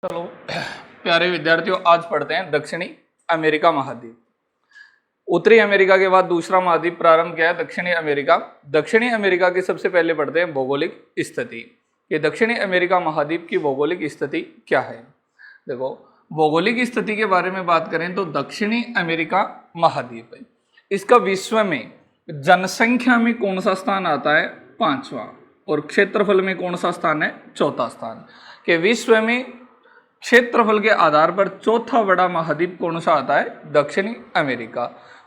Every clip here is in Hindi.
चलो प्यारे विद्यार्थियों, आज पढ़ते हैं दक्षिणी अमेरिका महाद्वीप। उत्तरी अमेरिका के बाद दूसरा महाद्वीप प्रारंभ किया है दक्षिणी अमेरिका। दक्षिणी अमेरिका की सबसे पहले पढ़ते हैं भौगोलिक स्थिति। ये दक्षिणी अमेरिका महाद्वीप की भौगोलिक स्थिति क्या है। देखो, भौगोलिक स्थिति के बारे में बात करें तो दक्षिणी अमेरिका महाद्वीप है, इसका विश्व में जनसंख्या में कौन सा स्थान आता है? 5वां। और क्षेत्रफल में कौन सा स्थान है? 4था स्थान। कि विश्व में क्षेत्रफल के आधार पर चौथा बड़ा महाद्वीप कौन सा आता है? दक्षिणी अमेरिका।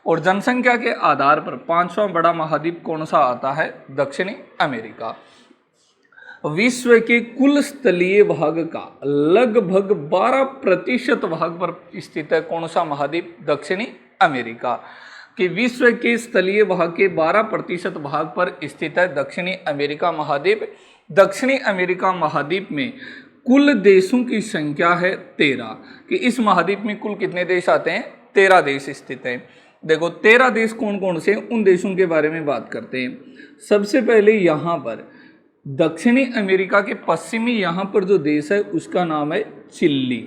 और जनसंख्या के आधार पर 5वां बड़ा महाद्वीप कौन सा आता है? दक्षिणी अमेरिका। विश्व के कुल स्थलीय भाग का लगभग 12% भाग पर स्थित है कौन सा महाद्वीप? दक्षिणी अमेरिका। कि विश्व के स्थलीय भाग के 12% भाग पर स्थित है दक्षिणी अमेरिका महाद्वीप। दक्षिणी अमेरिका महाद्वीप में कुल देशों की संख्या है 13। कि इस महाद्वीप में कुल कितने देश आते हैं? 13 देश स्थित हैं। देखो 13 देश कौन कौन से, उन देशों के बारे में बात करते हैं। सबसे पहले यहाँ पर दक्षिणी अमेरिका के पश्चिमी यहाँ पर जो देश है उसका नाम है चिली।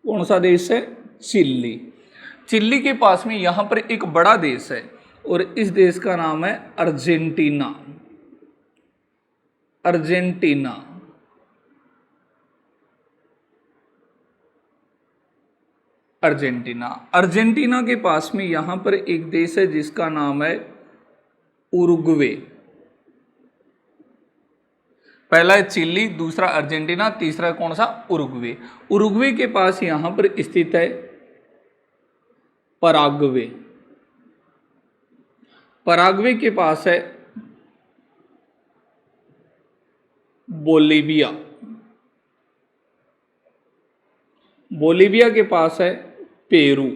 कौन सा देश है? चिली। चिली के पास में यहाँ पर एक बड़ा देश है और इस देश का नाम है अर्जेंटीना। अर्जेंटीना। अर्जेंटीना। अर्जेंटीना के पास में यहाँ पर एक देश है जिसका नाम है उरुग्वे। पहला है चिली, दूसरा अर्जेंटीना, तीसरा कौन सा? उरुग्वे। उरुग्वे के पास यहाँ पर स्थित है पराग्वे। पराग्वे के पास है बोलीविया। बोलीविया के पास है पेरू।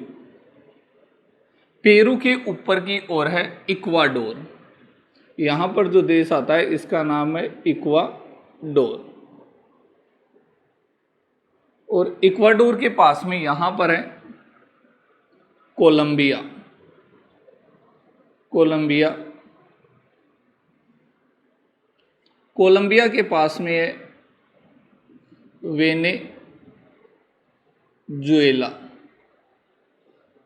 पेरू के ऊपर की ओर है इक्वाडोर। यहां पर जो देश आता है इसका नाम है इक्वाडोर। और इक्वाडोर के पास में यहां पर है कोलंबिया। कोलंबिया। कोलंबिया के पास में है वेनेजुएला।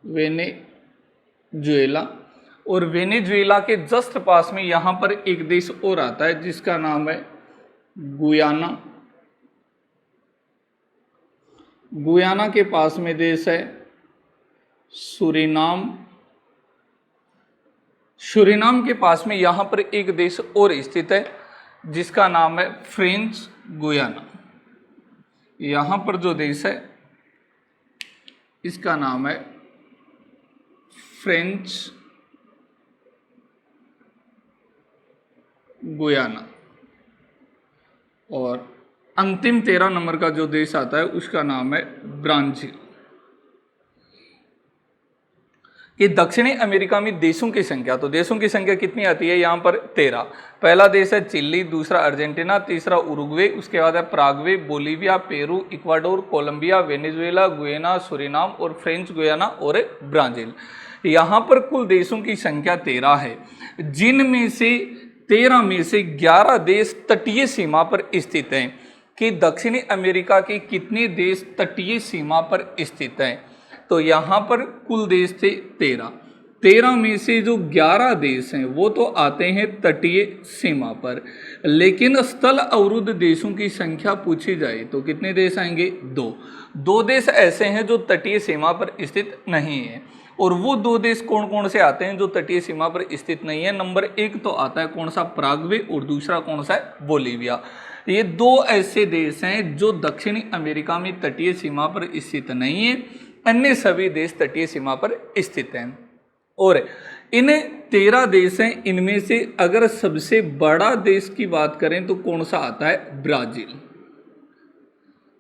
वेनेजुएला। और वेनेजुएला के जस्ट पास में यहाँ पर एक देश और आता है जिसका नाम है गुयाना। गुयाना के पास में देश है सूरीनाम। सूरीनाम के पास में यहाँ पर एक देश और स्थित है जिसका नाम है फ्रेंच गुयाना। यहाँ पर जो देश है इसका नाम है फ्रेंच गुयाना। और अंतिम 13 नंबर का जो देश आता है उसका नाम है ब्राजील। कि दक्षिणी अमेरिका में देशों की संख्या, तो देशों की संख्या कितनी आती है यहाँ पर? 13। पहला देश है चिली, दूसरा अर्जेंटीना, तीसरा उरुग्वे, उसके बाद है Paraguay, Bolivia, Peru, Ecuador, Colombia, Venezuela, Guyana, Suriname और फ्रेंच गुयाना और ब्राजील। यहाँ पर कुल देशों की संख्या 13 है, जिनमें से 13 में से 11 देश तटीय सीमा पर स्थित हैं। कि दक्षिणी अमेरिका के कितने देश तटीय सीमा पर स्थित हैं? तो यहाँ पर कुल देश थे 13। 13 में से जो 11 देश हैं वो तो आते हैं तटीय सीमा पर, लेकिन स्थल अवरुद्ध देशों की संख्या पूछी जाए तो कितने देश आएंगे? 2 देश ऐसे हैं जो तटीय सीमा पर स्थित नहीं है। और वो 2 देश कौन कौन से आते हैं जो तटीय सीमा पर स्थित नहीं है? नंबर 1 तो आता है कौन सा? पराग्वे। और दूसरा कौन सा है? बोलीविया। ये 2 ऐसे देश हैं जो दक्षिणी अमेरिका में तटीय सीमा पर स्थित नहीं है, अन्य सभी देश तटीय सीमा पर स्थित हैं। और इन 13 देश हैं, इनमें से अगर सबसे बड़ा देश की बात करें तो कौन सा आता है? ब्राजील।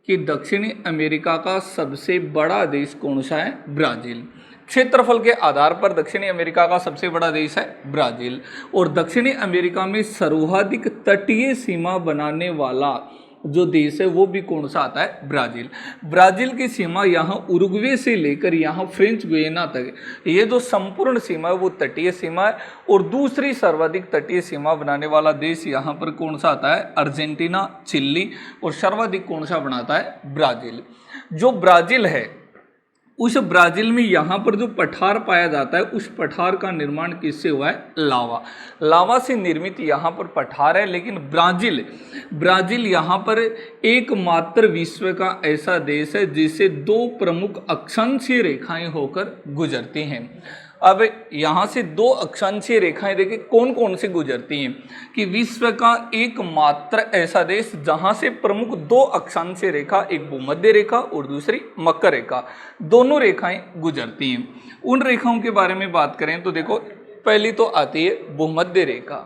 कि दक्षिणी अमेरिका का सबसे बड़ा देश कौन सा है? ब्राजील। क्षेत्रफल के आधार पर दक्षिणी अमेरिका का सबसे बड़ा देश है ब्राजील। और दक्षिणी अमेरिका में सर्वाधिक तटीय सीमा बनाने वाला जो देश है वो भी कौन सा आता है? ब्राज़ील। ब्राज़ील की सीमा यहाँ उरुग्वे से लेकर यहाँ फ्रेंच गुयाना तक, ये जो संपूर्ण सीमा है वो तटीय सीमा है। और दूसरी सर्वाधिक तटीय सीमा बनाने वाला देश यहाँ पर कौन सा आता है? Argentina, Chile. और सर्वाधिक कौन सा बनाता है? ब्राज़ील। जो ब्राज़ील है उस ब्राज़ील में यहाँ पर जो पठार पाया जाता है उस पठार का निर्माण किससे हुआ है? लावा। लावा से निर्मित यहाँ पर पठार है। लेकिन ब्राज़ील यहाँ पर एकमात्र विश्व का ऐसा देश है जिसे दो प्रमुख अक्षांशीय रेखाएं होकर गुजरती हैं। अब यहाँ से दो अक्षांशीय रेखाएं देखिए कौन कौन सी गुजरती हैं कि विश्व का एकमात्र ऐसा देश जहाँ से प्रमुख दो अक्षांशीय रेखा, एक भूमध्य रेखा और दूसरी मकर रेखा, दोनों रेखाएं गुजरती हैं। उन रेखाओं के बारे में बात करें तो देखो, पहली तो आती है भूमध्य रेखा।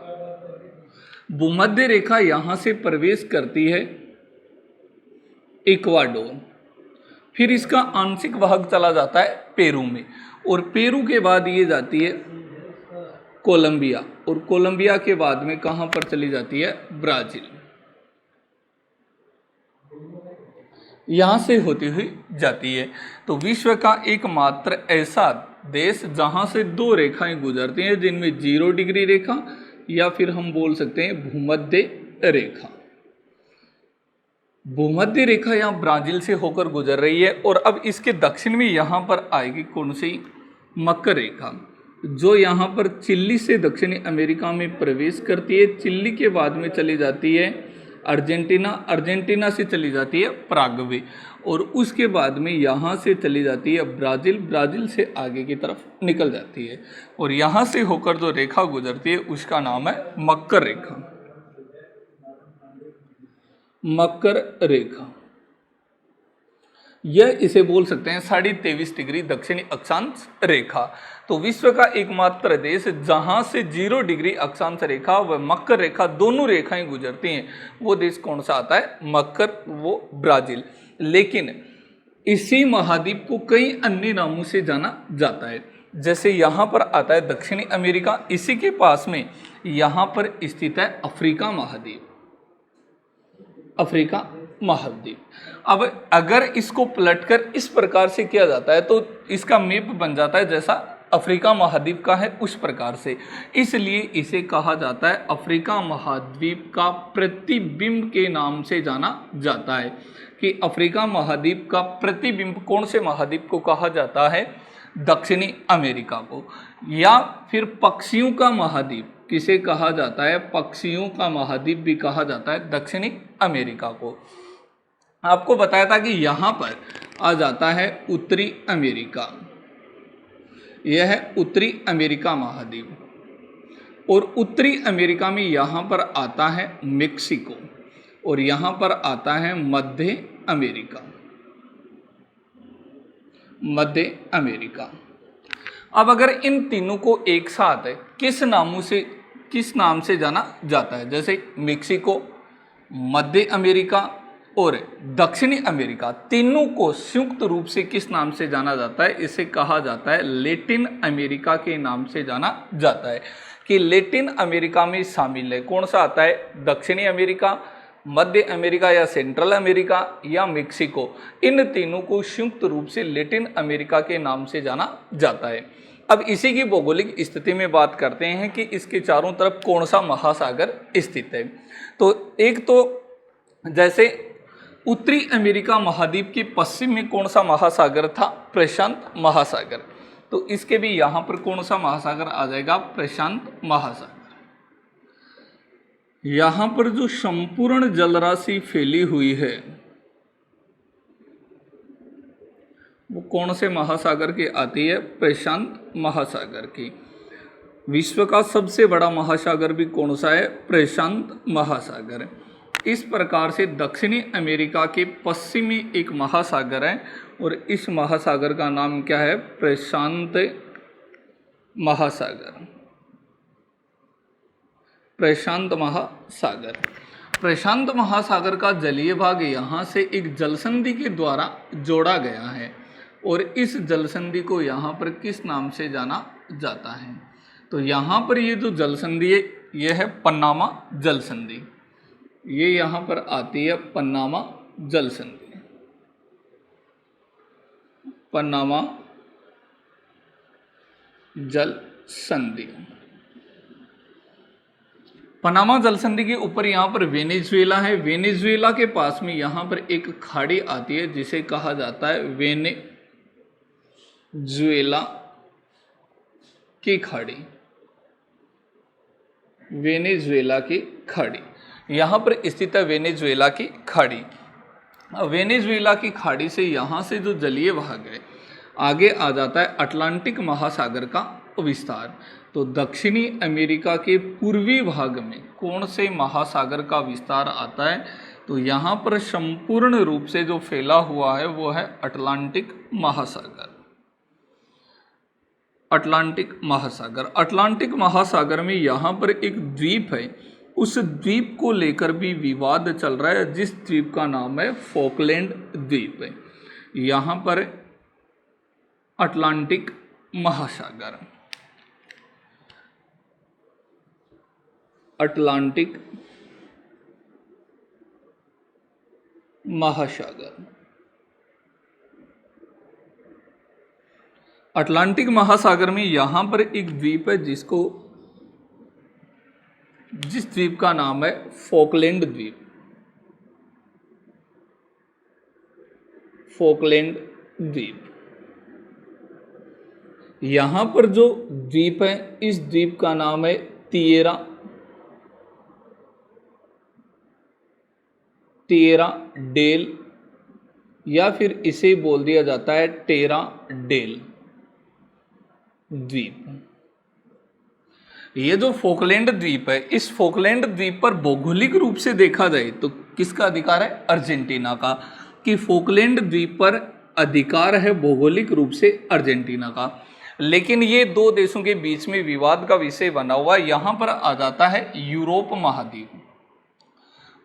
भूमध्य रेखा यहाँ से प्रवेश करती है इक्वाडोर, फिर इसका आंशिक भाग चला जाता है पेरू में, और पेरू के बाद ये जाती है कोलंबिया, और कोलंबिया के बाद में कहाँ पर चली जाती है? ब्राज़ील। यहाँ से होती हुई जाती है। तो विश्व का एकमात्र ऐसा देश जहाँ से दो रेखाएं गुजरती हैं जिनमें 0 डिग्री रेखा या फिर हम बोल सकते हैं भूमध्य रेखा। भूमध्य रेखा यहाँ ब्राज़ील से होकर गुजर रही है। और अब इसके दक्षिण में यहाँ पर आएगी कौन सी? मकर रेखा, जो यहाँ पर चिली से दक्षिणी अमेरिका में प्रवेश करती है। चिली के बाद में चली जाती है अर्जेंटीना, अर्जेंटीना से चली जाती है पराग्वे, और उसके बाद में यहाँ से चली जाती है ब्राज़ील, ब्राज़ील से आगे की तरफ निकल जाती है। और यहाँ से होकर जो रेखा गुजरती है उसका नाम है मकर रेखा। मकर रेखा, यह इसे बोल सकते हैं 23.5 डिग्री दक्षिणी अक्षांश रेखा। तो विश्व का एकमात्र देश जहां से 0 डिग्री अक्षांश रेखा व मकर रेखा दोनों रेखाएं गुजरती हैं, वो देश कौन सा आता है? मकर, वो ब्राज़ील। लेकिन इसी महाद्वीप को कई अन्य नामों से जाना जाता है। जैसे यहाँ पर आता है दक्षिणी अमेरिका, इसी के पास में यहाँ पर स्थित है अफ्रीका महाद्वीप, अफ्रीका महाद्वीप। अब अगर इसको पलटकर इस प्रकार से किया जाता है तो इसका मैप बन जाता है जैसा अफ्रीका महाद्वीप का है उस प्रकार से, इसलिए इसे कहा जाता है अफ्रीका महाद्वीप का प्रतिबिंब के नाम से जाना जाता है। कि अफ्रीका महाद्वीप का प्रतिबिंब कौन से महाद्वीप को कहा जाता है? दक्षिणी अमेरिका को। या फिर पक्षियों का महाद्वीप किसे कहा जाता है? पक्षियों का महाद्वीप भी कहा जाता है दक्षिणी अमेरिका को। आपको बताया था कि यहाँ पर आ जाता है उत्तरी अमेरिका, यह है उत्तरी अमेरिका महाद्वीप, और उत्तरी अमेरिका में यहाँ पर आता है मेक्सिको, और यहाँ पर आता है मध्य अमेरिका, मध्य अमेरिका। अब अगर इन तीनों को एक साथ किस नाम से जाना जाता है, जैसे मेक्सिको, मध्य अमेरिका और दक्षिणी अमेरिका, तीनों को संयुक्त रूप से किस नाम से जाना जाता है? इसे कहा जाता है लैटिन अमेरिका के नाम से जाना जाता है। कि लैटिन अमेरिका में शामिल है कौन सा आता है? दक्षिणी अमेरिका, मध्य अमेरिका या सेंट्रल अमेरिका या मेक्सिको, इन तीनों को संयुक्त रूप से लैटिन अमेरिका के नाम से जाना जाता है। अब इसी की भौगोलिक स्थिति में बात करते हैं कि इसके चारों तरफ कौन सा महासागर स्थित है। तो एक तो जैसे उत्तरी अमेरिका महाद्वीप के पश्चिम में कौन सा महासागर था? प्रशांत महासागर। तो इसके भी यहाँ पर कौन सा महासागर आ जाएगा? प्रशांत महासागर। यहाँ पर जो संपूर्ण जलराशि फैली हुई है वो कौन से महासागर की आती है? प्रशांत महासागर की। विश्व का सबसे बड़ा महासागर भी कौन सा है? प्रशांत महासागर। इस प्रकार से दक्षिणी अमेरिका के पश्चिमी एक महासागर है और इस महासागर का नाम क्या है? प्रशांत महासागर। प्रशांत महासागर। प्रशांत महासागर का जलीय भाग यहाँ से एक जलसंधि के द्वारा जोड़ा गया है और इस जलसंधि को यहाँ पर किस नाम से जाना जाता है? तो यहाँ पर ये जो जलसंधि है यह है पनामा जलसंधि। ये यहाँ पर आती है पनामा जल संधि। पनामा जल संधि। पनामा जल संधि के ऊपर यहाँ पर वेनेजुएला है। वेनेजुएला के पास में यहाँ पर एक खाड़ी आती है जिसे कहा जाता है वेनेजुएला की खाड़ी। वेनेजुएला की खाड़ी यहाँ पर स्थित है, वेनेजुएला की खाड़ी। वेनेजुएला की खाड़ी से यहाँ से जो जलीय भाग है आगे आ जाता है अटलांटिक महासागर का विस्तार। तो दक्षिणी अमेरिका के पूर्वी भाग में कौन से महासागर का विस्तार आता है? तो यहाँ पर संपूर्ण रूप से जो फैला हुआ है वो है अटलांटिक महासागर। अटलांटिक महासागर। अटलांटिक महासागर में यहाँ पर एक द्वीप है, उस द्वीप को लेकर भी विवाद चल रहा है, जिस द्वीप का नाम है फॉकलैंड द्वीप है। यहाँ पर अटलांटिक महासागर, अटलांटिक महासागर। अटलांटिक महासागर में यहाँ पर एक द्वीप है जिस द्वीप का नाम है फॉकलैंड द्वीप। फॉकलैंड द्वीप। यहाँ पर जो द्वीप है इस द्वीप का नाम है तिएरा डेल, या फिर इसे बोल दिया जाता है टेरा डेल द्वीप। ये जो फोकलैंड द्वीप है, इस फोकलैंड द्वीप पर भौगोलिक रूप से देखा जाए तो किसका अधिकार है? अर्जेंटीना का। कि फोकलैंड द्वीप पर अधिकार है भौगोलिक रूप से अर्जेंटीना का। लेकिन ये दो देशों के बीच में विवाद का विषय बना हुआ। यहां पर आ जाता है यूरोप महाद्वीप,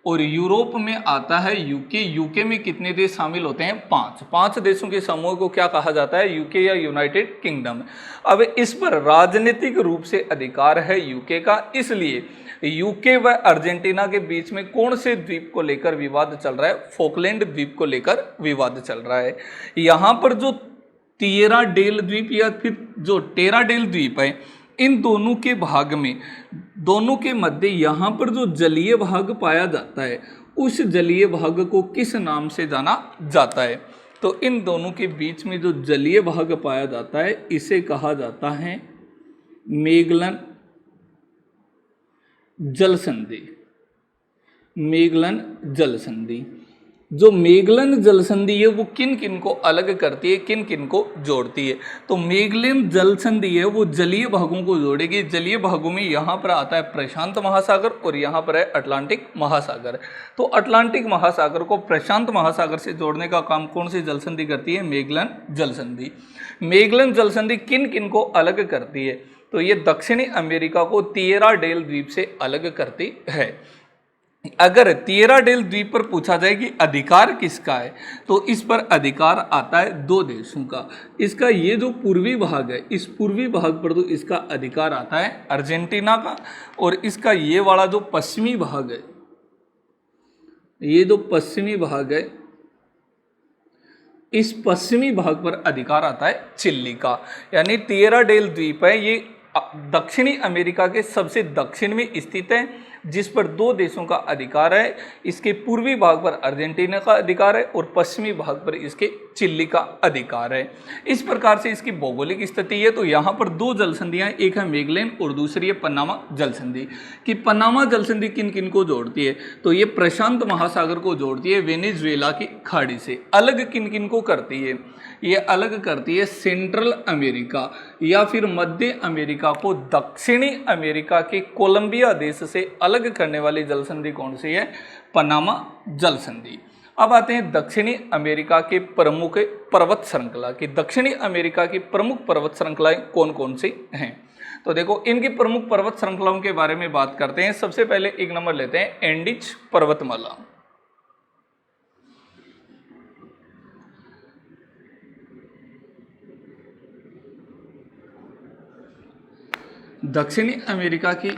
और यूरोप में आता है यूके। यूके में कितने देश शामिल होते हैं? 5 देशों के समूह को क्या कहा जाता है? यूके या यूनाइटेड किंगडम। अब इस पर राजनीतिक रूप से अधिकार है यूके का, इसलिए यूके व अर्जेंटीना के बीच में कौन से द्वीप को लेकर विवाद चल रहा है? फोकलैंड द्वीप को लेकर विवाद चल रहा है। यहाँ पर जो तिएरा डेल द्वीप या फिर जो टेरा डेल द्वीप है, इन दोनों के भाग में, दोनों के मध्य यहाँ पर जो जलीय भाग पाया जाता है, उस जलीय भाग को किस नाम से जाना जाता है? तो इन दोनों के बीच में जो जलीय भाग पाया जाता है इसे कहा जाता है मैगलन जल संधि। मैगलन जल संधि। जो मैगलन जल संधि है वो किन किन को अलग करती है, किन किन को जोड़ती है? तो मैगलन जल संधि है वो जलीय भागों को जोड़ेगी। जलीय भागों में यहाँ पर आता है प्रशांत महासागर और यहाँ पर है अटलांटिक महासागर। तो अटलांटिक महासागर को प्रशांत महासागर से जोड़ने का काम कौन सी जल संधि करती है? मैगलन जल संधि। मैगलन जल संधि किन किन को अलग करती है? तो ये दक्षिणी अमेरिका को तिएरा डेल द्वीप से अलग करती है। अगर तिएरा डेल द्वीप पर पूछा जाए कि अधिकार किसका है, तो इस पर अधिकार आता है 2 देशों का। इसका ये जो पूर्वी भाग है, इस पूर्वी भाग पर तो इसका अधिकार आता है अर्जेंटीना का, और इसका ये वाला जो पश्चिमी भाग है, ये जो पश्चिमी भाग है, इस पश्चिमी भाग पर अधिकार आता है चिली का। यानी तिएरा डेल द्वीप है ये दक्षिणी अमेरिका के सबसे दक्षिण में स्थित है, जिस पर 2 देशों का अधिकार है। इसके पूर्वी भाग पर अर्जेंटीना का अधिकार है और पश्चिमी भाग पर इसके चिली का अधिकार है। इस प्रकार से इसकी भौगोलिक स्थिति है। तो यहाँ पर 2 जल संधियाँ, एक है मैगलन और दूसरी है पनामा जल संधि। कि पनामा जल संधि किन किन को जोड़ती है? तो ये प्रशांत महासागर को जोड़ती है वेनेजुएला की खाड़ी से। अलग किन किन को करती है? ये अलग करती है सेंट्रल अमेरिका या फिर मध्य अमेरिका को दक्षिणी अमेरिका के कोलंबिया देश से अलग करने वाली जल संधि कौन सी है? पनामा जल संधि। अब आते हैं दक्षिणी अमेरिका के प्रमुख पर्वत श्रृंखला की। दक्षिणी अमेरिका की प्रमुख पर्वत श्रृंखलाएं कौन कौन सी हैं? तो देखो इनकी प्रमुख पर्वत श्रृंखलाओं के बारे में बात करते हैं। सबसे पहले एक नंबर लेते हैं एंडीज पर्वतमाला। दक्षिणी अमेरिका की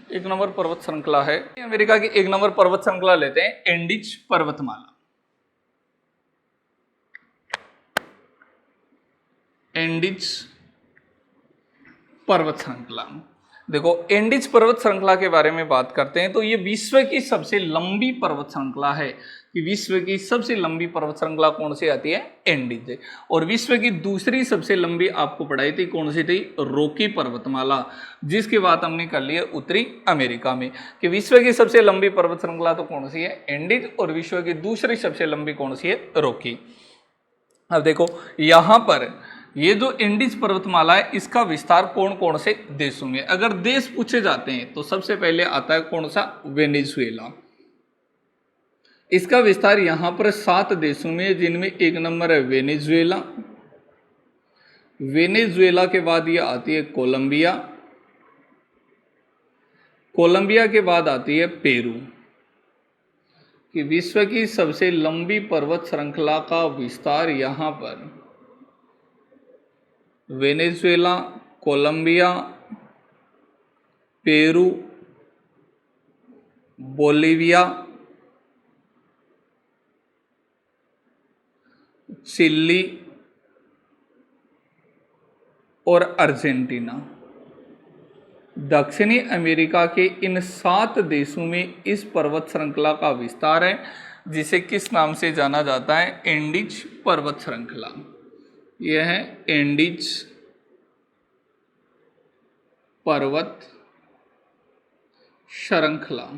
एक नंबर पर्वत श्रृंखला है अमेरिका की, एक नंबर पर्वत श्रृंखला लेते हैं एंडीज पर्वतमाला। एंडीज पर्वत श्रृंखला, देखो एंडीज पर्वत श्रृंखला के बारे में बात करते हैं तो ये विश्व की सबसे लंबी पर्वत श्रृंखला है कि विश्व की सबसे लंबी पर्वत श्रृंखला कौन सी आती है, एंडीज। और विश्व की दूसरी सबसे लंबी आपको पढ़ाई थी, कौन सी थी, रॉकी पर्वतमाला, जिसकी बात हमने कर ली है उत्तरी अमेरिका में कि विश्व की सबसे लंबी पर्वत श्रृंखला तो कौन सी है, एंडीज, और विश्व की दूसरी सबसे लंबी कौन सी है, रॉकी। अब देखो यहां पर ये जो एंडीज पर्वतमाला है इसका विस्तार कौन कौन से देशों में, अगर देश पूछे जाते हैं तो सबसे पहले आता है कौन सा, वेनेजुएला। इसका विस्तार यहां पर 7 देशों में, जिनमें एक नंबर है वेनेजुएला। वेनेजुएला के बाद ये आती है कोलंबिया। कोलंबिया के बाद आती है पेरू। कि विश्व की सबसे लंबी पर्वत श्रृंखला का विस्तार यहां पर Venezuela, Colombia, Peru, Bolivia, Chile और अर्जेंटीना। दक्षिणी अमेरिका के इन 7 देशों में इस पर्वत श्रृंखला का विस्तार है, जिसे किस नाम से जाना जाता है, एंडीज पर्वत श्रृंखला। यह है एंडीज पर्वत श्रृंखला।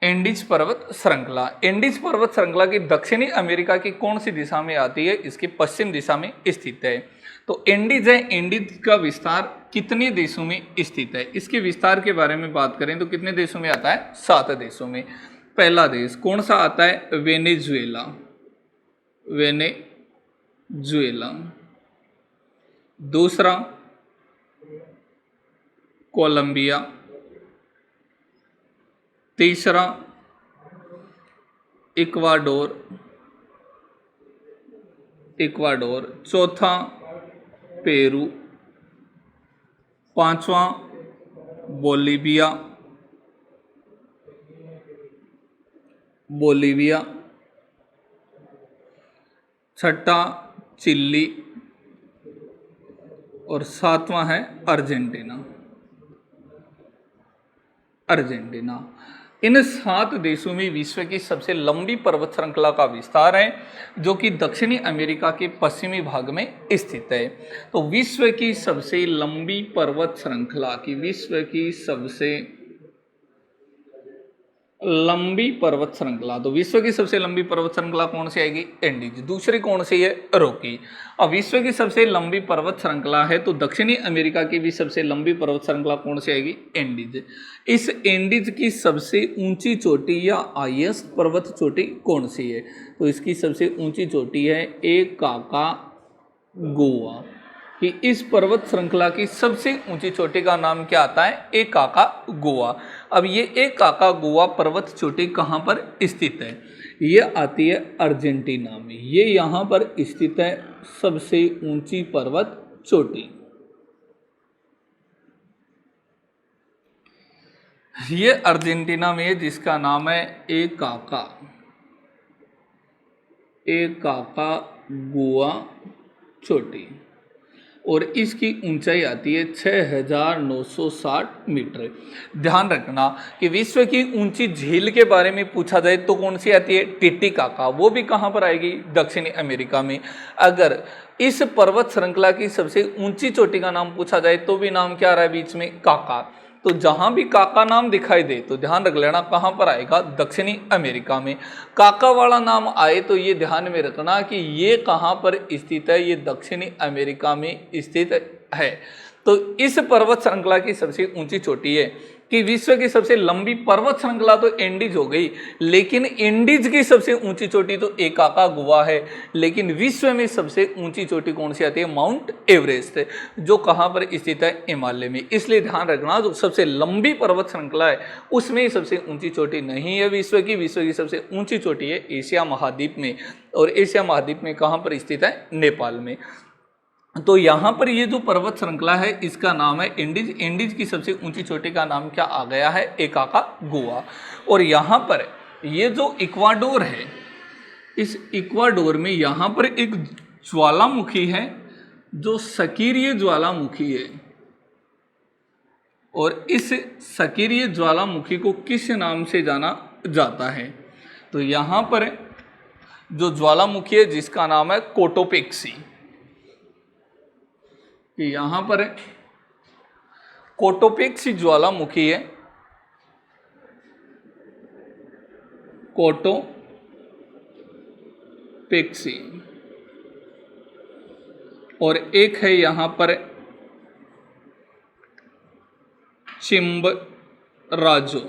एंडीज पर्वत श्रृंखला, एंडीज पर्वत श्रृंखला की दक्षिणी अमेरिका की कौन सी दिशा में आती है, इसकी पश्चिम दिशा में स्थित है। तो एंडीज है, एंडीज का विस्तार कितने देशों में स्थित है, इसके विस्तार के बारे में बात करें तो कितने देशों में आता है, 7 देशों में। पहला देश कौन सा आता है, वेनेजुएला। वेनेजुएला। दूसरा कोलंबिया। तीसरा इक्वाडोर। चौथा पेरू। पांचवा बोलिविया। छठा चिली और 7वां है अर्जेंटीना। इन 7 देशों में विश्व की सबसे लंबी पर्वत श्रृंखला का विस्तार है, जो कि दक्षिणी अमेरिका के पश्चिमी भाग में स्थित है। तो विश्व की सबसे लंबी पर्वत श्रृंखला की, विश्व की सबसे लंबी पर्वत श्रृंखला, तो विश्व की सबसे लंबी पर्वत श्रृंखला कौन सी आएगी, एंडीज। दूसरी कौन सी है, रॉकी। अब विश्व की सबसे लंबी पर्वत श्रृंखला है तो दक्षिणी अमेरिका की भी सबसे लंबी पर्वत श्रृंखला कौन सी आएगी, एंडीज। इस एंडीज की सबसे ऊंची चोटी या हाईएस्ट पर्वत चोटी कौन सी है, तो इसकी सबसे ऊंची चोटी है एकाकागुआ। कि इस पर्वत श्रृंखला की सबसे ऊंची चोटी का नाम क्या आता है, एकाकागुआ। अब ये एकाकागुआ पर्वत चोटी कहाँ पर स्थित है, ये आती है अर्जेंटीना में। ये यहाँ पर स्थित है सबसे ऊंची पर्वत चोटी। ये अर्जेंटीना में है, जिसका नाम है एकाकागुआ चोटी, और इसकी ऊंचाई आती है 6960 मीटर। ध्यान रखना कि विश्व की ऊंची झील के बारे में पूछा जाए तो कौन सी आती है, टिटिकाका। वो भी कहाँ पर आएगी, दक्षिणी अमेरिका में। अगर इस पर्वत श्रृंखला की सबसे ऊंची चोटी का नाम पूछा जाए तो भी नाम क्या आ रहा है बीच में, काका। तो जहां भी काका नाम दिखाई दे तो ध्यान रख लेना कहां पर आएगा, दक्षिणी अमेरिका में। काका वाला नाम आए तो ये ध्यान में रखना कि ये कहां पर स्थित है, ये दक्षिणी अमेरिका में स्थित है। तो इस पर्वत श्रृंखला की सबसे ऊंची चोटी है कि विश्व की सबसे लंबी पर्वत श्रृंखला तो एंडीज हो गई, लेकिन एंडीज की सबसे ऊंची चोटी तो एकाकागुआ है। लेकिन विश्व में सबसे ऊंची चोटी कौन सी आती है, माउंट एवरेस्ट, जो कहां पर स्थित है, हिमालय में। इसलिए ध्यान रखना जो सबसे लंबी पर्वत श्रृंखला है उसमें सबसे ऊंची चोटी नहीं है विश्व की सबसे ऊंची चोटी है एशिया महाद्वीप में। और एशिया महाद्वीप में कहां पर स्थित है, नेपाल में। तो यहाँ पर ये जो पर्वत श्रृंखला है इसका नाम है इंडीज। इंडीज की सबसे ऊंची चोटी का नाम क्या आ गया है, एकाकागुआ। और यहाँ पर ये जो इक्वाडोर है, इस इक्वाडोर में यहाँ पर एक ज्वालामुखी है जो सक्रिय ज्वालामुखी है। और इस सक्रिय ज्वालामुखी को किस नाम से जाना जाता है, तो यहाँ पर जो ज्वालामुखी है जिसका नाम है कोटोपेक्सी। कि यहाँ पर कोटोपेक्सी ज्वालामुखी है, कोटोपेक्सी। और एक है यहाँ पर चिम्बराजो।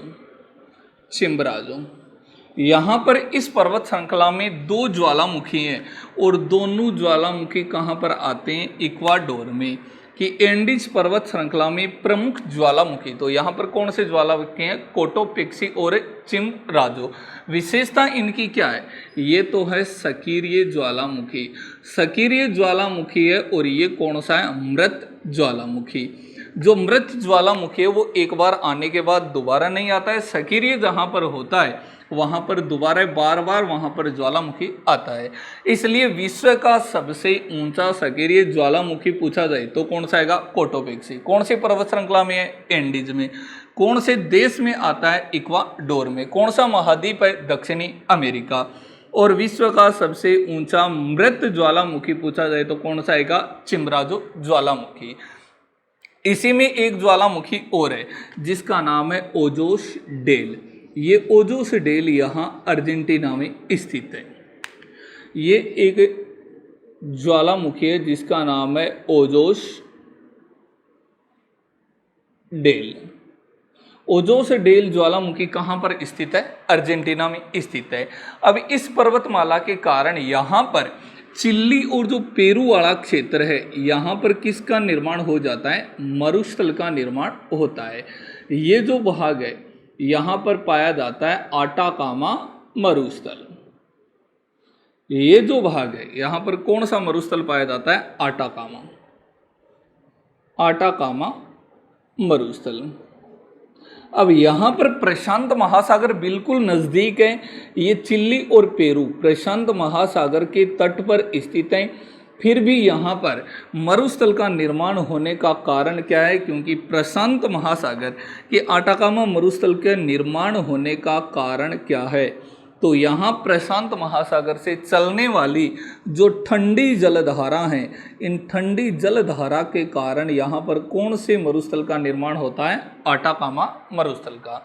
यहाँ पर इस पर्वत श्रृंखला में दो ज्वालामुखी हैं और दोनों ज्वालामुखी कहाँ पर आते हैं, इक्वाडोर में। कि एंडीज पर्वत श्रृंखला में प्रमुख ज्वालामुखी, तो यहाँ पर कौन से ज्वालामुखी हैं, कोटोपेक्सी और चिम्बराजो। विशेषता इनकी क्या है, ये तो है सक्रिय ज्वालामुखी, सक्रिय ज्वालामुखी है। और ये कौन सा है, मृत ज्वालामुखी। जो मृत ज्वालामुखी है वो एक बार आने के बाद दोबारा नहीं आता है, सक्रिय जहाँ पर होता है वहाँ पर दोबारा बार बार वहाँ पर ज्वालामुखी आता है। इसलिए विश्व का सबसे ऊंचा सक्रिय ज्वालामुखी पूछा जाए तो कौन सा आएगा, कोटोपेक्सी। कौन सी पर्वत श्रृंखला में है, एंडीज में। कौन से देश में आता है, इक्वाडोर में। कौन सा महाद्वीप है, दक्षिणी अमेरिका। और विश्व का सबसे ऊंचा मृत ज्वालामुखी पूछा जाए तो कौन सा आएगा, चिम्बराजो ज्वालामुखी। इसी में एक ज्वालामुखी और है जिसका नाम है ओजोस डेल। ये ओजोस डेल यहाँ अर्जेंटीना में स्थित है। ये एक ज्वालामुखी है जिसका नाम है ओजोस डेल। ओजोस डेल ज्वालामुखी कहाँ पर स्थित है, अर्जेंटीना में स्थित है। अब इस पर्वतमाला के कारण यहाँ पर चिल्ली और जो पेरू वाला क्षेत्र है यहाँ पर किसका निर्माण हो जाता है, मरुस्थल का निर्माण होता है। ये जो भाग है यहाँ पर पाया जाता है आटाकामा मरुस्थल। ये जो भाग है यहाँ पर कौन सा मरुस्थल पाया जाता है, आटाकामा मरुस्थल। अब यहाँ पर प्रशांत महासागर बिल्कुल नज़दीक है। ये चिल्ली और पेरू प्रशांत महासागर के तट पर स्थित हैं। फिर भी यहाँ पर मरुस्थल का निर्माण होने का कारण क्या है, क्योंकि प्रशांत महासागर के आटाकामा मरुस्थल के निर्माण होने का कारण क्या है, तो यहाँ प्रशांत महासागर से चलने वाली जो ठंडी जलधारा हैं, इन ठंडी जलधारा के कारण यहाँ पर कौन से मरुस्थल का निर्माण होता है, आटाकामा मरुस्थल का।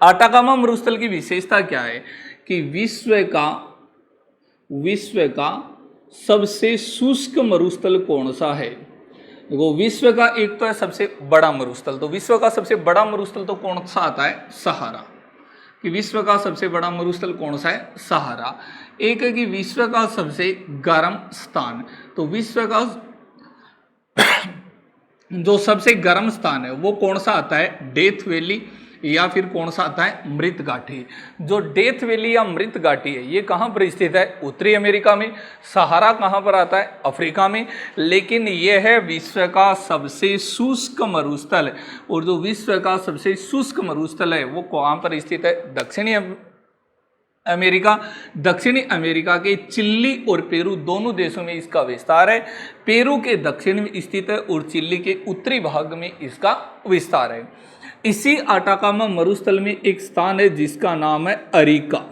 आटाकामा मरुस्थल की विशेषता क्या है कि विश्व का सबसे शुष्क मरुस्थल कौन सा है। वो विश्व का एक तो है सबसे बड़ा मरुस्थल, तो विश्व का सबसे बड़ा मरुस्थल तो कौन सा आता है, सहारा। कि विश्व का सबसे बड़ा मरुस्थल कौन सा है, सहारा। एक है कि विश्व का सबसे गर्म स्थान, तो विश्व का जो सबसे गर्म स्थान है वो कौन सा आता है, डेथ वैली, या फिर कौन सा आता है, मृत घाटी। जो डेथ वैली या मृत घाटी है ये कहाँ पर स्थित है, उत्तरी अमेरिका में। सहारा कहाँ पर आता है, अफ्रीका में। लेकिन यह है विश्व का सबसे शुष्क मरुस्थल, और जो विश्व का सबसे शुष्क मरुस्थल है वो कहाँ पर स्थित है, दक्षिणी अमेरिका। दक्षिणी अमेरिका के चिल्ली और पेरू दोनों देशों में इसका विस्तार है। पेरू के दक्षिण में स्थित है और चिल्ली के उत्तरी भाग में इसका विस्तार है। इसी आटाकामा मरुस्थल में एक स्थान है जिसका नाम है अरिका।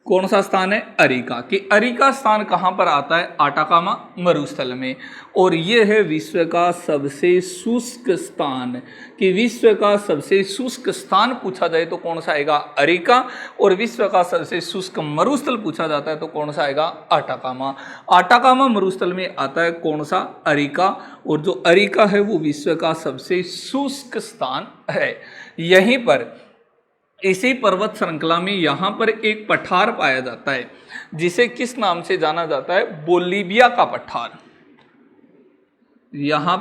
कौन सा स्थान है, अरिका। कि अरिका स्थान कहाँ पर आता है, आटाकामा मरुस्थल में। और ये है विश्व का सबसे शुष्क स्थान। कि विश्व का सबसे शुष्क स्थान पूछा जाए तो कौन सा आएगा, अरिका। और विश्व का सबसे शुष्क मरुस्थल पूछा जाता है तो कौन सा आएगा, आटाकामा। आटाकामा मरुस्थल में आता है कौन सा, अरिका। और जो अरिका है वो विश्व का सबसे शुष्क स्थान है। यहीं पर इसी पर्वत श्रृंखला में यहाँ पर एक पठार पाया जाता है जिसे किस नाम से जाना जाता है, बोलीविया का पठार। यहाँ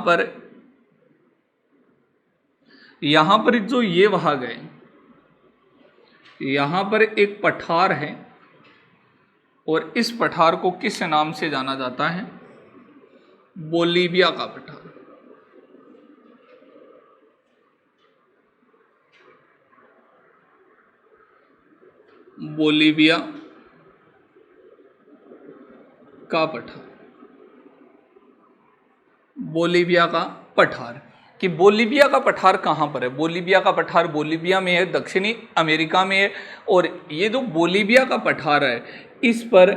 पर जो ये भाग है यहाँ पर एक पठार है और इस पठार को किस नाम से जाना जाता है, बोलीविया का पठार, बोलीविया का पठार, बोलीविया का पठार। कि बोलीविया का पठार कहाँ पर है? बोलीविया का पठार बोलीविया में है, दक्षिणी अमेरिका में है। और ये जो बोलीविया का पठार है, इस पर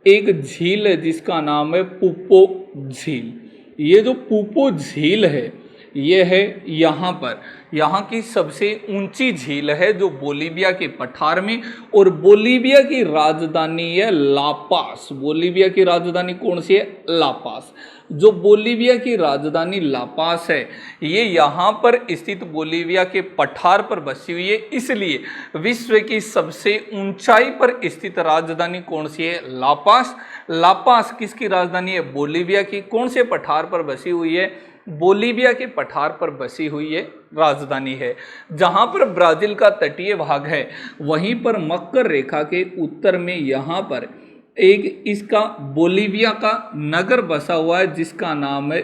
एक झील है जिसका नाम है पुपो झील। ये जो पुपो झील है, ये है यहाँ पर, यहाँ की सबसे ऊंची झील है जो बोलीविया के पठार में। और बोलीविया की राजधानी है लापास। बोलीविया की राजधानी कौन सी है? लापास। जो बोलीविया की राजधानी लापास है, ये यहाँ पर स्थित बोलीविया के पठार पर बसी हुई है, इसलिए विश्व की सबसे ऊंचाई पर स्थित राजधानी कौन सी है? लापास। लापास किसकी राजधानी है? बोलीविया की। कौन से पठार पर बसी हुई है? बोलीविया के पठार पर बसी हुई है राजधानी है। जहां पर ब्राजील का तटीय भाग है, वहीं पर मकर रेखा के उत्तर में यहाँ पर एक इसका बोलीविया का नगर बसा हुआ है जिसका नाम है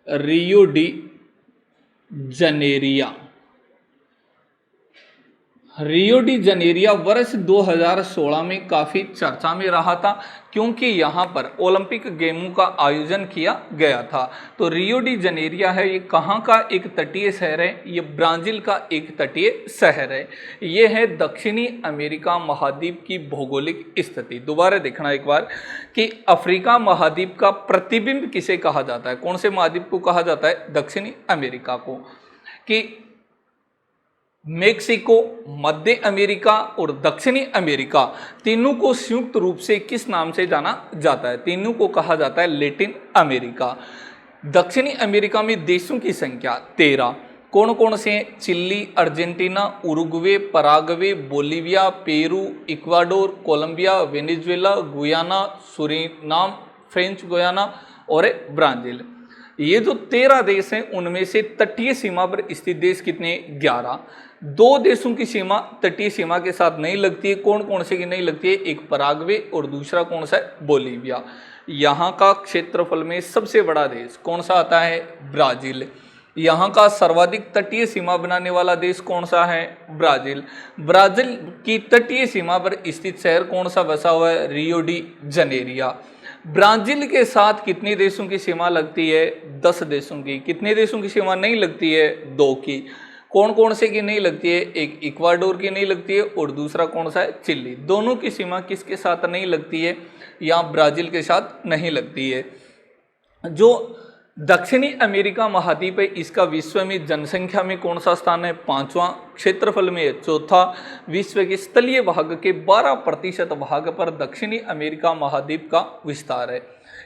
रियो डी जनेरिया। रियो डी जनेरिया वर्ष 2016 में काफ़ी चर्चा में रहा था, क्योंकि यहाँ पर ओलंपिक गेमों का आयोजन किया गया था। तो रियो डी जनेरिया है, ये कहाँ का एक तटीय शहर है? ये ब्राज़ील का एक तटीय शहर है। ये है दक्षिणी अमेरिका महाद्वीप की भौगोलिक स्थिति। दोबारा देखना एक बार कि अफ्रीका महाद्वीप का प्रतिबिंब किसे कहा जाता है? कौन से महाद्वीप को कहा जाता है? दक्षिणी अमेरिका को। कि मेक्सिको, मध्य अमेरिका और दक्षिणी अमेरिका, तीनों को संयुक्त रूप से किस नाम से जाना जाता है? तीनों को कहा जाता है लैटिन अमेरिका। दक्षिणी अमेरिका में देशों की संख्या 13। कौन कौन से हैं? Chile, Argentina, Uruguay, Paraguay, Bolivia, Peru, Ecuador, Colombia, Venezuela, Guyana, Suriname, French Guiana और ब्राज़ील। ये जो 13 देश हैं, उनमें से तटीय सीमा पर स्थित देश कितने? 11। 2 देशों की सीमा तटीय सीमा के साथ नहीं लगती है। कौन कौन से की नहीं लगती है? एक पराग्वे और दूसरा कौन सा है? बोलीविया। यहाँ का क्षेत्रफल में सबसे बड़ा देश कौन सा आता है? ब्राज़ील। यहाँ का सर्वाधिक तटीय सीमा बनाने वाला देश कौन सा है? ब्राज़ील। ब्राज़ील की तटीय सीमा पर स्थित शहर कौन सा बसा हुआ है? Rio de जनेरिया। ब्राज़ील के साथ कितने देशों की सीमा लगती है? 10 देशों की। कितने देशों की सीमा नहीं लगती है? 2 की। कौन कौन से की नहीं लगती है? एक इक्वाडोर की नहीं लगती है और दूसरा कौन सा है? चिली। दोनों की सीमा किसके साथ नहीं लगती है? यहाँ ब्राज़ील के साथ नहीं लगती है। जो दक्षिणी अमेरिका महाद्वीप है, इसका विश्व में जनसंख्या में कौन सा स्थान है? 5वां। क्षेत्रफल में है 4था। विश्व के स्थलीय भाग के 12% भाग पर दक्षिणी अमेरिका महाद्वीप का विस्तार है।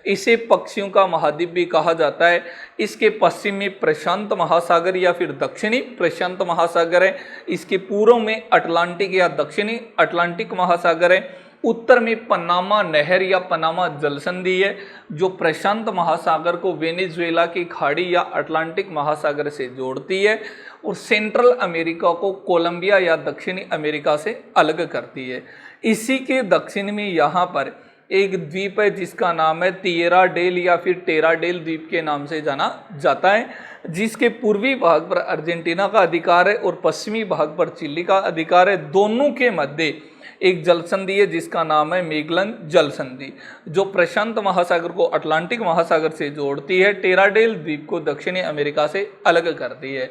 इसे पक्षियों का महाद्वीप भी कहा जाता है। इसके पश्चिम में प्रशांत महासागर या फिर दक्षिणी प्रशांत महासागर है। इसके पूर्व में अटलांटिक या दक्षिणी अटलांटिक महासागर है। उत्तर में पनामा नहर या पनामा जलसंधि है, जो प्रशांत महासागर को वेनेजुएला की खाड़ी या अटलांटिक महासागर से जोड़ती है और सेंट्रल अमेरिका को कोलंबिया या दक्षिणी अमेरिका से अलग करती है। इसी के दक्षिण में यहाँ पर एक द्वीप है जिसका नाम है तिएरा डेल या फिर टेरा डेल द्वीप के नाम से जाना जाता है, जिसके पूर्वी भाग पर अर्जेंटीना का अधिकार है और पश्चिमी भाग पर चिली का अधिकार है। दोनों के मध्य एक जलसंधि है जिसका नाम है मेगलन जलसंधि, जो प्रशांत महासागर को अटलांटिक महासागर से जोड़ती है। टेराडेल द्वीप को दक्षिणी अमेरिका से अलग करती है।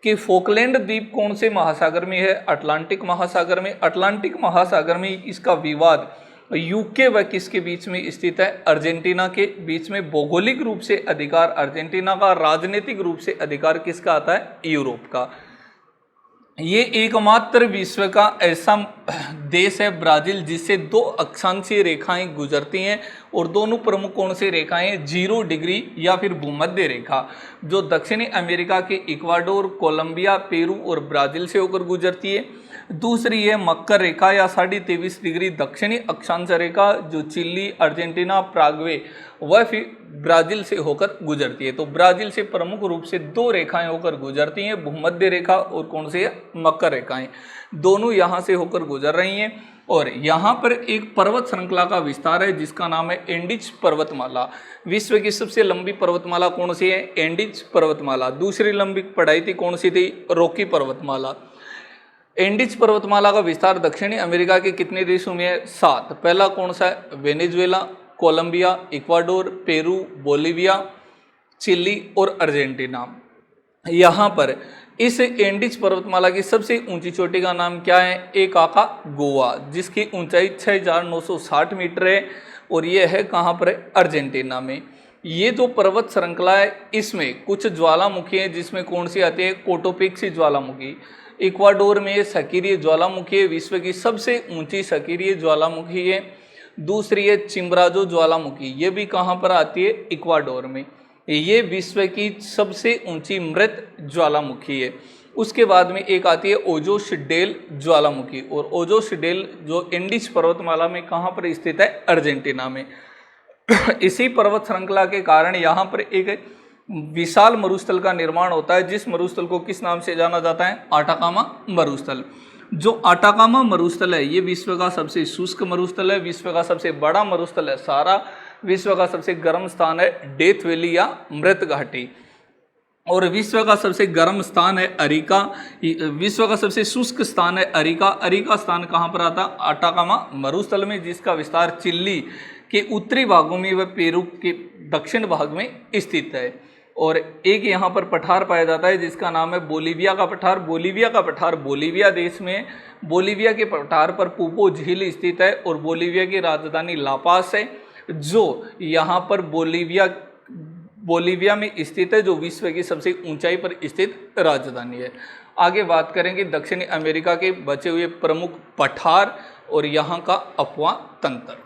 कि फोकलैंड द्वीप कौन से महासागर में है? अटलांटिक महासागर में। अटलांटिक महासागर में इसका विवाद यूके व किसके बीच में स्थित है? अर्जेंटीना के बीच में। भौगोलिक रूप से अधिकार अर्जेंटीना का, राजनीतिक रूप से अधिकार किसका आता है? यूरोप का। ये एकमात्र विश्व का ऐसा देश है ब्राज़ील जिससे 2 अक्षांशीय रेखाएं गुजरती हैं, और दोनों प्रमुख कौन सी रेखाएं? 0 डिग्री या फिर भूमध्य रेखा, जो दक्षिणी अमेरिका के इक्वाडोर, कोलंबिया, पेरू और ब्राज़ील से होकर गुजरती है। दूसरी है मकर रेखा या 23.5 डिग्री दक्षिणी अक्षांश रेखा, जो चिली, अर्जेंटीना, पराग्वे वह फिर ब्राज़ील से होकर गुजरती है। तो ब्राज़ील से प्रमुख रूप से 2 रेखाएं होकर गुजरती हैं, भूमध्य रेखा और कौन सी है? मकर रेखाएं। दोनों यहाँ से होकर गुजर रही हैं। और यहाँ पर एक पर्वत श्रृंखला का विस्तार है जिसका नाम है एंडीज पर्वतमाला। विश्व की सबसे लंबी पर्वतमाला कौन सी है? एंडीज पर्वतमाला। दूसरी लंबी पढ़ाई थी कौन सी थी? रॉकी पर्वतमाला। एंडीज पर्वतमाला का विस्तार दक्षिणी अमेरिका के कितने देशों में है? 7। पहला कौन सा है? Venezuela, Colombia, Ecuador, Peru, Bolivia, Chile और अर्जेंटीना। यहाँ पर इस एंडीज पर्वतमाला की सबसे ऊंची चोटी का नाम क्या है? एक आका गोवा, जिसकी ऊंचाई 6960 मीटर है और ये है कहाँ पर है? अर्जेंटीना में। ये जो पर्वत श्रृंखला है इसमें कुछ ज्वालामुखी है जिसमें कौन सी आती है? कोटोपिक्सी ज्वालामुखी। इक्वाडोर में ये सक्रिय ज्वालामुखी है, विश्व की सबसे ऊंची सक्रिय ज्वालामुखी है। दूसरी है चिम्बराजो ज्वालामुखी, ये भी कहाँ पर आती है? इक्वाडोर में। ये विश्व की सबसे ऊंची मृत ज्वालामुखी है। उसके बाद में एक आती है ओजोस डेल ज्वालामुखी, और ओजोस डेल जो एंडीज पर्वतमाला में कहाँ पर स्थित है? अर्जेंटीना में। इसी पर्वत श्रृंखला के कारण यहाँ पर एक विशाल मरुस्थल का निर्माण होता है, जिस मरुस्थल को किस नाम से जाना जाता है? आटाकामा मरुस्थल। जो आटाकामा मरुस्थल है ये विश्व का सबसे शुष्क मरुस्थल है, विश्व का सबसे बड़ा मरुस्थल है सारा, विश्व का सबसे गर्म स्थान है डेथ वैली या मृत घाटी, और विश्व का सबसे गर्म स्थान है अरिका। विश्व का सबसे शुष्क स्थान है अरिका। अरिका स्थान कहाँ पर आता? आटाकामा मरुस्थल में, जिसका विस्तार चिली के उत्तरी भागों में व पेरू के दक्षिण भाग में स्थित है। और एक यहाँ पर पठार पाया जाता है जिसका नाम है बोलीविया का पठार। बोलीविया का पठार बोलीविया देश में, बोलीविया के पठार पर पूपो झील स्थित है और बोलीविया की राजधानी लापास है, जो यहाँ पर बोलीविया में स्थित है, जो विश्व की सबसे ऊंचाई पर स्थित राजधानी है। आगे बात करेंगे दक्षिणी अमेरिका के बचे हुए प्रमुख पठार और यहाँ का अपवाह तंत्र।